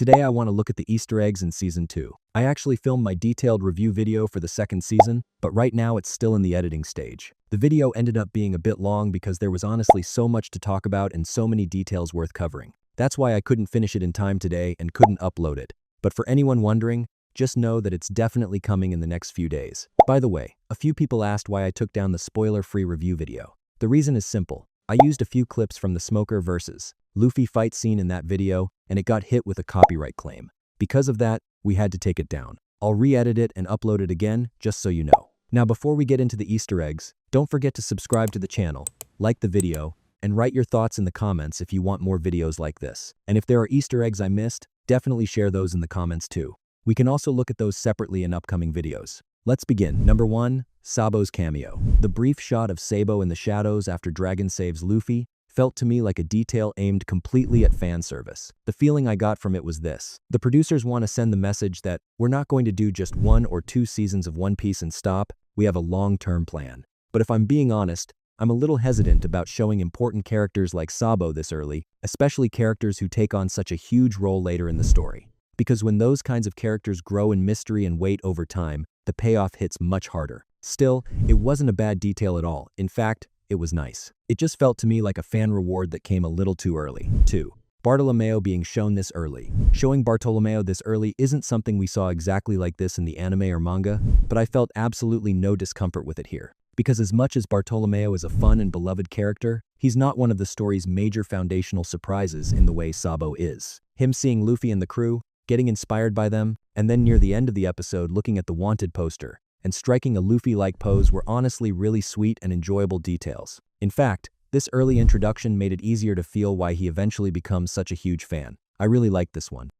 Today I want to look at the Easter eggs in Season 2. I actually filmed my detailed review video for the second season, but right now it's still in the editing stage. The video ended up being a bit long because there was honestly so much to talk about and so many details worth covering. That's why I couldn't finish it in time today and couldn't upload it. But for anyone wondering, just know that it's definitely coming in the next few days. By the way, a few people asked why I took down the spoiler-free review video. The reason is simple. I used a few clips from the Smoker vs. Luffy fight scene in that video, and it got hit with a copyright claim. Because of that, we had to take it down. I'll re-edit it and upload it again, just so you know. Now before we get into the Easter eggs, don't forget to subscribe to the channel, like the video, and write your thoughts in the comments if you want more videos like this. And if there are Easter eggs I missed, definitely share those in the comments too. We can also look at those separately in upcoming videos. Let's begin. Number 1. Sabo's cameo. The brief shot of Sabo in the shadows after Dragon saves Luffy felt to me like a detail aimed completely at fan service. The feeling I got from it was this. The producers want to send the message that we're not going to do just 1 or 2 seasons of One Piece and stop, we have a long-term plan. But if I'm being honest, I'm a little hesitant about showing important characters like Sabo this early, especially characters who take on such a huge role later in the story. Because when those kinds of characters grow in mystery and weight over time, the payoff hits much harder. Still, it wasn't a bad detail at all. In fact, it was nice. It just felt to me like a fan reward that came a little too early. 2. Bartolomeo being shown this early. Showing Bartolomeo this early isn't something we saw exactly like this in the anime or manga, but I felt absolutely no discomfort with it here. Because as much as Bartolomeo is a fun and beloved character, he's not one of the story's major foundational surprises in the way Sabo is. Him seeing Luffy and the crew, getting inspired by them, and then near the end of the episode looking at the wanted poster and striking a Luffy-like pose were honestly really sweet and enjoyable details. In fact, this early introduction made it easier to feel why he eventually becomes such a huge fan. I really liked this one.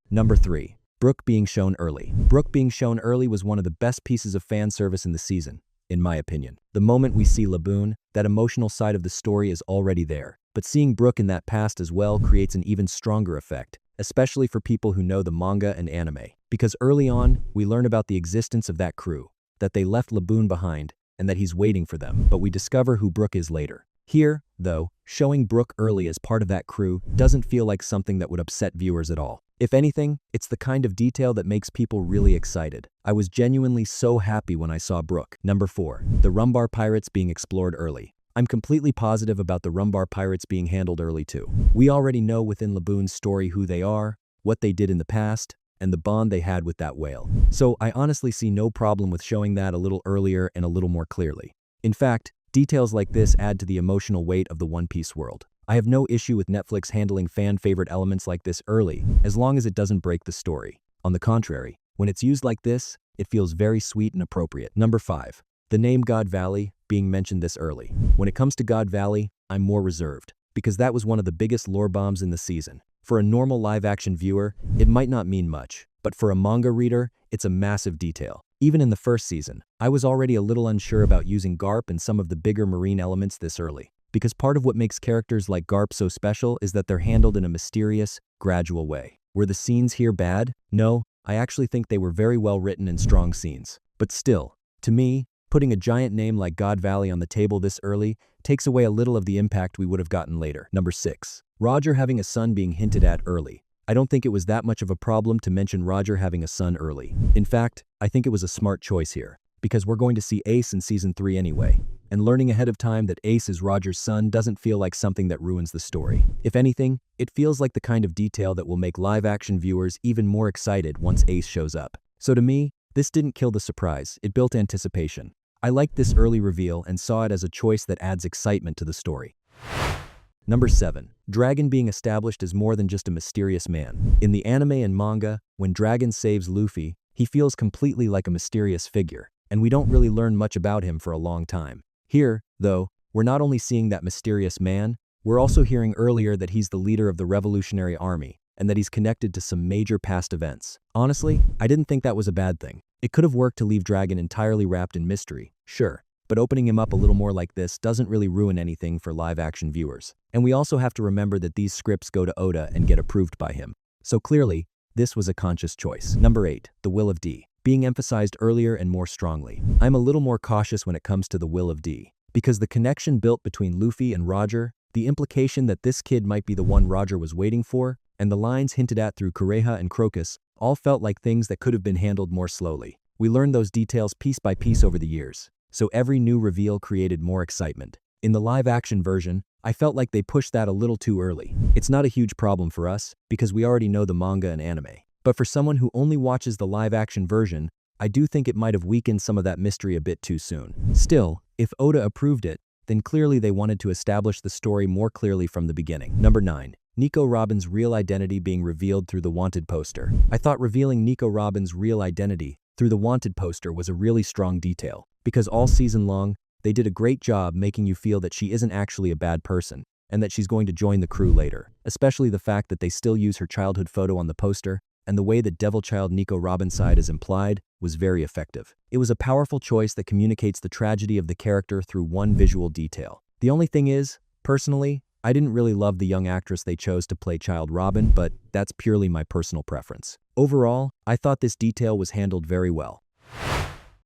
Number 3. Brook being shown early. Brook being shown early was one of the best pieces of fan service in the season, in my opinion. The moment we see Laboon, that emotional side of the story is already there. But seeing Brook in that past as well creates an even stronger effect, especially for people who know the manga and anime. Because early on, we learn about the existence of that crew, that they left Laboon behind, and that he's waiting for them, but we discover who Brook is later. Here, though, showing Brook early as part of that crew doesn't feel like something that would upset viewers at all. If anything, it's the kind of detail that makes people really excited. I was genuinely so happy when I saw Brook. Number 4. The Rumbar pirates being explored early. I'm completely positive about the Rumbar pirates being handled early too. We already know within Laboon's story who they are, what they did in the past, and the bond they had with that whale. So I honestly see no problem with showing that a little earlier and a little more clearly. In fact, details like this add to the emotional weight of the One Piece world. I have no issue with Netflix handling fan-favorite elements like this early, as long as it doesn't break the story. On the contrary, when it's used like this, it feels very sweet and appropriate. Number 5. The name God Valley being mentioned this early. When it comes to God Valley, I'm more reserved, because that was one of the biggest lore bombs in the season. For a normal live-action viewer, it might not mean much, but for a manga reader, it's a massive detail. Even in the first season, I was already a little unsure about using Garp and some of the bigger marine elements this early, because part of what makes characters like Garp so special is that they're handled in a mysterious, gradual way. Were the scenes here bad? No, I actually think they were very well written and strong scenes. But still, to me, putting a giant name like God Valley on the table this early takes away a little of the impact we would have gotten later. Number 6. Roger having a son being hinted at early. I don't think it was that much of a problem to mention Roger having a son early. In fact, I think it was a smart choice here, because we're going to see Ace in Season 3 anyway, and learning ahead of time that Ace is Roger's son doesn't feel like something that ruins the story. If anything, it feels like the kind of detail that will make live-action viewers even more excited once Ace shows up. So to me, this didn't kill the surprise, it built anticipation. I liked this early reveal and saw it as a choice that adds excitement to the story. Number 7. Dragon being established as more than just a mysterious man. In the anime and manga, when Dragon saves Luffy, he feels completely like a mysterious figure, and we don't really learn much about him for a long time. Here, though, we're not only seeing that mysterious man, we're also hearing earlier that he's the leader of the Revolutionary Army, and that he's connected to some major past events. Honestly, I didn't think that was a bad thing. It could have worked to leave Dragon entirely wrapped in mystery, sure, but opening him up a little more like this doesn't really ruin anything for live-action viewers. And we also have to remember that these scripts go to Oda and get approved by him. So clearly, this was a conscious choice. Number 8. The Will of D. Being emphasized earlier and more strongly. I'm a little more cautious when it comes to the Will of D, because the connection built between Luffy and Roger, the implication that this kid might be the one Roger was waiting for, and the lines hinted at through Kureha and Crocus all felt like things that could have been handled more slowly. We learned those details piece by piece over the years, so every new reveal created more excitement. In the live-action version, I felt like they pushed that a little too early. It's not a huge problem for us, because we already know the manga and anime. But for someone who only watches the live-action version, I do think it might have weakened some of that mystery a bit too soon. Still, if Oda approved it, then clearly they wanted to establish the story more clearly from the beginning. Number 9. Nico Robin's real identity being revealed through the Wanted poster. I thought revealing Nico Robin's real identity through the Wanted poster was a really strong detail, because all season long, they did a great job making you feel that she isn't actually a bad person, and that she's going to join the crew later, especially the fact that they still use her childhood photo on the poster, and the way that Devil Child Nico Robin's side is implied was very effective. It was a powerful choice that communicates the tragedy of the character through one visual detail. The only thing is, personally, I didn't really love the young actress they chose to play Child Robin, but that's purely my personal preference. Overall, I thought this detail was handled very well.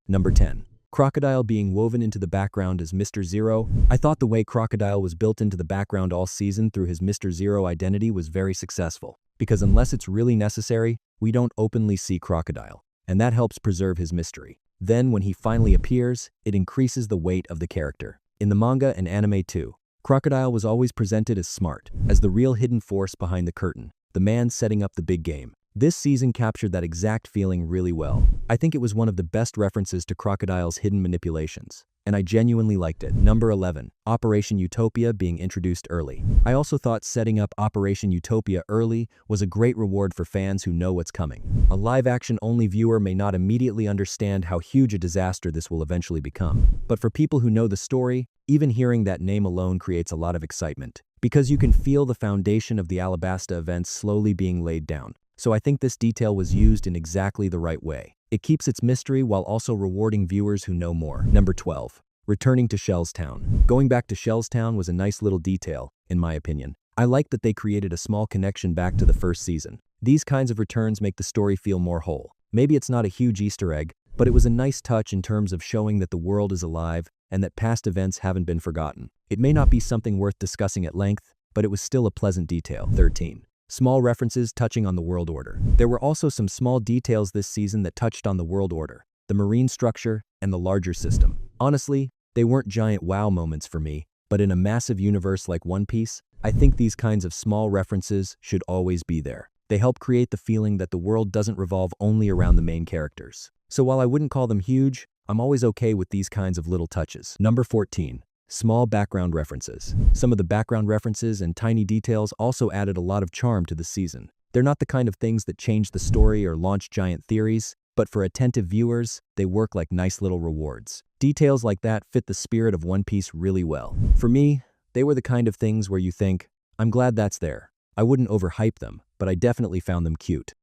Number 10. Crocodile being woven into the background as Mr. Zero. I thought the way Crocodile was built into the background all season through his Mr. Zero identity was very successful, because unless it's really necessary, we don't openly see Crocodile, and that helps preserve his mystery. Then when he finally appears, it increases the weight of the character. In the manga and anime too, Crocodile was always presented as smart, as the real hidden force behind the curtain, the man setting up the big game. This season captured that exact feeling really well. I think it was one of the best references to Crocodile's hidden manipulations, and I genuinely liked it. Number 11. Operation Utopia being introduced early. I also thought setting up Operation Utopia early was a great reward for fans who know what's coming. A live-action only viewer may not immediately understand how huge a disaster this will eventually become, but for people who know the story, even hearing that name alone creates a lot of excitement, because you can feel the foundation of the Alabasta events slowly being laid down. So I think this detail was used in exactly the right way. It keeps its mystery while also rewarding viewers who know more. Number 12. Returning to Shell's Town. Going back to Shell's Town was a nice little detail, in my opinion. I like that they created a small connection back to the first season. These kinds of returns make the story feel more whole. Maybe it's not a huge Easter egg, but it was a nice touch in terms of showing that the world is alive and that past events haven't been forgotten. It may not be something worth discussing at length, but it was still a pleasant detail. 13. Small references touching on the world order. There were also some small details this season that touched on the world order, the marine structure, and the larger system. Honestly, they weren't giant wow moments for me, but in a massive universe like One Piece, I think these kinds of small references should always be there. They help create the feeling that the world doesn't revolve only around the main characters. So while I wouldn't call them huge, I'm always okay with these kinds of little touches. Number 14. Small background references. Some of the background references and tiny details also added a lot of charm to the season. They're not the kind of things that change the story or launch giant theories, but for attentive viewers, they work like nice little rewards. Details like that fit the spirit of One Piece really well. For me, they were the kind of things where you think, I'm glad that's there. I wouldn't overhype them, but I definitely found them cute.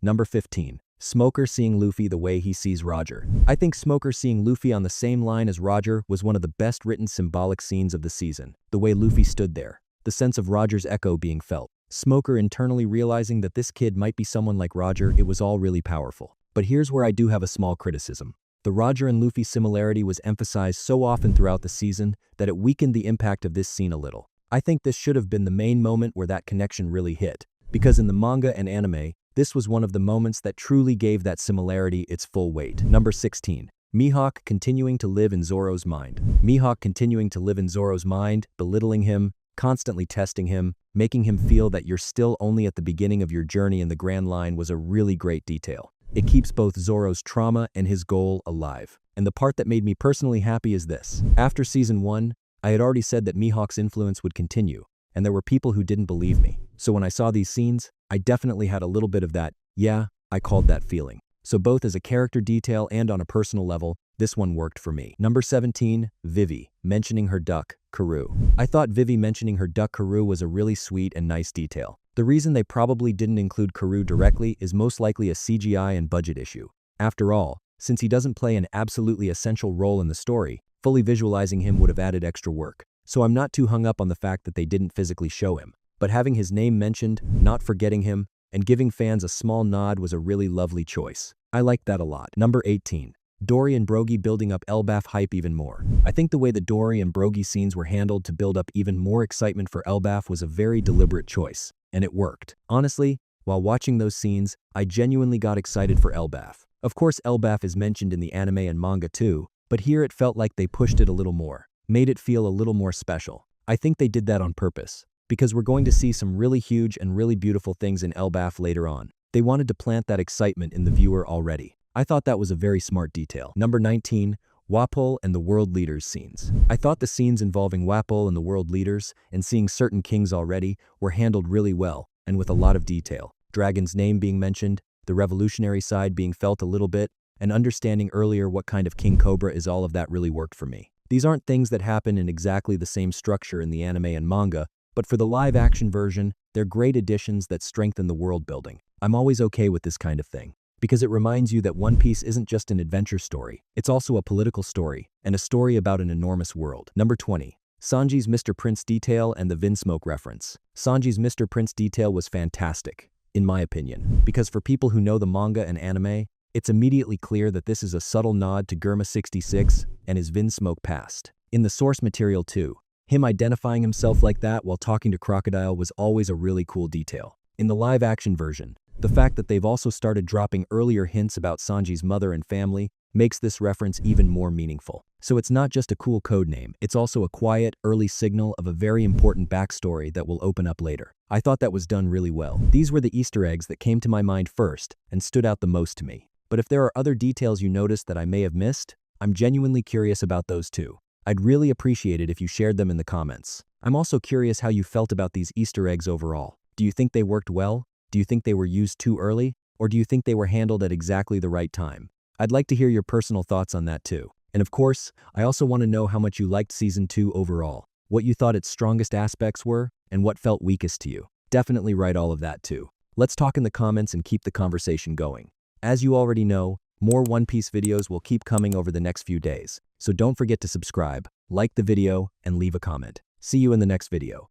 Number 15. Smoker seeing Luffy the way he sees Roger. I think Smoker seeing Luffy on the same line as Roger was one of the best written symbolic scenes of the season. The way Luffy stood there, the sense of Roger's echo being felt, Smoker internally realizing that this kid might be someone like Roger, it was all really powerful. But here's where I do have a small criticism. The Roger and Luffy similarity was emphasized so often throughout the season that it weakened the impact of this scene a little. I think this should have been the main moment where that connection really hit, because in the manga and anime, this was one of the moments that truly gave that similarity its full weight. Number 16. Mihawk continuing to live in Zoro's mind. Mihawk continuing to live in Zoro's mind, belittling him, constantly testing him, making him feel that you're still only at the beginning of your journey in the Grand Line was a really great detail. It keeps both Zoro's trauma and his goal alive. And the part that made me personally happy is this. After Season 1, I had already said that Mihawk's influence would continue, and there were people who didn't believe me. So when I saw these scenes, I definitely had a little bit of that, yeah, I called that feeling. So both as a character detail and on a personal level, this one worked for me. Number 17, Vivi, mentioning her duck, Karu. I thought Vivi mentioning her duck Karu was a really sweet and nice detail. The reason they probably didn't include Karu directly is most likely a CGI and budget issue. After all, since he doesn't play an absolutely essential role in the story, fully visualizing him would have added extra work. So I'm not too hung up on the fact that they didn't physically show him. But having his name mentioned, not forgetting him, and giving fans a small nod was a really lovely choice. I liked that a lot. Number 18. Dory and Brogy building up Elbaf hype even more. I think the way the Dory and Brogy scenes were handled to build up even more excitement for Elbaf was a very deliberate choice. and it worked. Honestly, while watching those scenes, I genuinely got excited for Elbaf. Of course, Elbaf is mentioned in the anime and manga too, but here it felt like they pushed it a little more, made it feel a little more special. I think they did that on purpose, because we're going to see some really huge and really beautiful things in Elbaf later on. They wanted to plant that excitement in the viewer already. I thought that was a very smart detail. Number 19. Wapol and the World Leaders scenes. I thought the scenes involving Wapol and the World Leaders, and seeing certain kings already, were handled really well, and with a lot of detail. Dragon's name being mentioned, the revolutionary side being felt a little bit, and understanding earlier what kind of King Cobra is, all of that really worked for me. These aren't things that happen in exactly the same structure in the anime and manga, but for the live-action version, they're great additions that strengthen the world building. I'm always okay with this kind of thing, because it reminds you that One Piece isn't just an adventure story, it's also a political story, and a story about an enormous world. Number 20. Sanji's Mr. Prince detail and the Vinsmoke reference. Sanji's Mr. Prince detail was fantastic, in my opinion, because for people who know the manga and anime, it's immediately clear that this is a subtle nod to Germa 66 and his Vinsmoke past. In the source material too, him identifying himself like that while talking to Crocodile was always a really cool detail. In the live-action version, the fact that they've also started dropping earlier hints about Sanji's mother and family makes this reference even more meaningful. So it's not just a cool codename, it's also a quiet, early signal of a very important backstory that will open up later. I thought that was done really well. These were the Easter eggs that came to my mind first and stood out the most to me. But if there are other details you noticed that I may have missed, I'm genuinely curious about those too. I'd really appreciate it if you shared them in the comments. I'm also curious how you felt about these Easter eggs overall. Do you think they worked well? Do you think they were used too early? Or do you think they were handled at exactly the right time? I'd like to hear your personal thoughts on that too. And of course, I also want to know how much you liked Season 2 overall, what you thought its strongest aspects were, and what felt weakest to you. Definitely write all of that too. Let's talk in the comments and keep the conversation going. As you already know, more One Piece videos will keep coming over the next few days, so don't forget to subscribe, like the video, and leave a comment. See you in the next video.